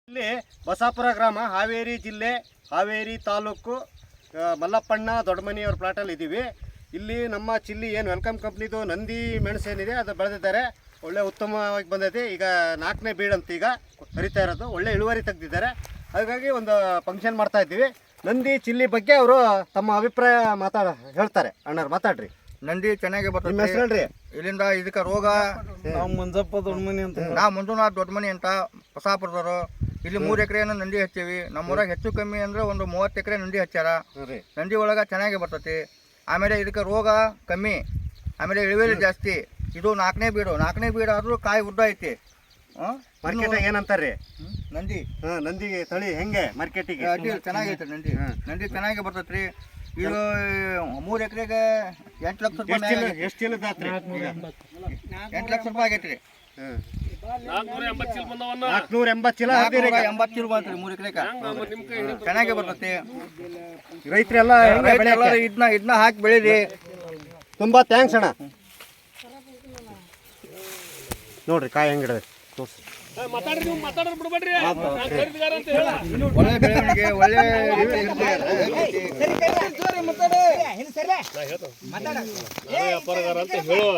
ಇಲ್ಲಿ ಬಸಾಪುರ ಗ್ರಾಮ, ಹಾವೇರಿ ಜಿಲ್ಲೆ, ಹಾವೇರಿ ತಾಲೂಕು, ಮಲ್ಲಪ್ಪಣ್ಣ ದೊಡ್ಡಮನಿಯವ್ರ ಪ್ಲಾಟಲ್ಲಿ ಇದ್ದೀವಿ. ಇಲ್ಲಿ ನಮ್ಮ ಚಿಲ್ಲಿ ಏನು ವೆಲ್ಕಮ್ ಕಂಪ್ನಿದು ನಂದಿ ಮೆಣಸು ಏನಿದೆ ಅದು ಬೆಳೆದಿದ್ದಾರೆ. ಒಳ್ಳೆ ಉತ್ತಮವಾಗಿ ಬಂದೈತೆ. ಈಗ 4ನೇ ಬೀಡಂತ ಈಗ ಹರಿತಾ ಇರೋದು. ಒಳ್ಳೆ ಇಳುವರಿ ತೆಗೆದಿದ್ದಾರೆ. ಹಾಗಾಗಿ ಒಂದು ಫಂಕ್ಷನ್ ಮಾಡ್ತಾ ಇದ್ದೀವಿ. ನಂದಿ ಚಿಲ್ಲಿ ಬಗ್ಗೆ ಅವರು ತಮ್ಮ ಅಭಿಪ್ರಾಯ ಹೇಳ್ತಾರೆ. ಅಣ್ಣವ್ರು ಮಾತಾಡ್ರಿ. ನಂದಿ ಚೆನ್ನಾಗಿ ಬರ್ತದೆ. ನಿಮ್ಮ ಹೆಸರು ಹೇಳ್ರಿ. ಇಲ್ಲಿಂದ ಇದಕ್ಕೆ ರೋಗ ನಾವು ಮಂಜಪ್ಪ ದೊಡ್ಡಮನಿ ಅಂತ. ನಾವು ಮಂಜುನಾಥ್ ದೊಡ್ಡಮನಿ ಅಂತ ಬಸಾಪುರದವರು. ಇಲ್ಲಿ 3 ಎಕರೆಯನ್ನು ನಂದಿ ಹಚ್ಚೀವಿ. ನಮ್ಮೂರಾಗ ಹೆಚ್ಚು ಕಮ್ಮಿ ಅಂದ್ರೆ ಒಂದು 30 ಎಕರೆ ನಂದಿ ಹಚ್ಚಾರ. ನಂದಿ ಒಳಗೆ ಚೆನ್ನಾಗಿ ಬರ್ತೈತಿ. ಆಮೇಲೆ ಇದಕ್ಕೆ ರೋಗ ಕಮ್ಮಿ, ಆಮೇಲೆ ಇಳುವರಿ ಜಾಸ್ತಿ. ಇದು 4ನೇ ಬೀಡು. 4ನೇ ಬೀಡು ಆದ್ರೂ ಕಾಯಿ ಉದ್ದ ಐತಿ. ಮಾರ್ಕೆಟ್ ಏನಂತಾರ್ರಿ? ನಂದಿ ನಂದಿ ತಳಿ ಹೆಂಗೆ ಮಾರ್ಕೆಟಿಗೆ? ಚೆನ್ನಾಗೈತೆ ನಂದಿ. ನಂದಿ ಚೆನ್ನಾಗಿ ಬರ್ತೈತ್ರಿ. ಇದು 3 ಎಕರೆಗೆ 8 ಲಕ್ಷ ರೂಪಾಯಿ. ಎಷ್ಟು ಚೀಲದ ಆತ್ರಿ? 8 ಲಕ್ಷ ರೂಪಾಯಿ ಆಗೈತ್ರಿ. 480 ಚೀಲ 80 ಚೀಲ ಬಂತ್ರಿ 3 ಎಕರೆಗೆ. ಚೆನ್ನಾಗಿ ಬರ್ತೈತಿ. ರೈತರೆಲ್ಲ ಇದನ್ನ ಹಾಕಿ ಬೆಳೀರಿ. ತುಂಬಾ ಥ್ಯಾಂಕ್ಸ್ ಅಣ್ಣ. ನೋಡ್ರಿ ಕಾಯಿ ಹೆಂಗಿಡದೆ ತೋರಿಸಿ. ಒಳ್ಳೆ ಬೆಳವಣಿಗೆ, ಒಳ್ಳೆ ವ್ಯಾಪಾರಗಾರ ಅಂತ ಹೇಳುವ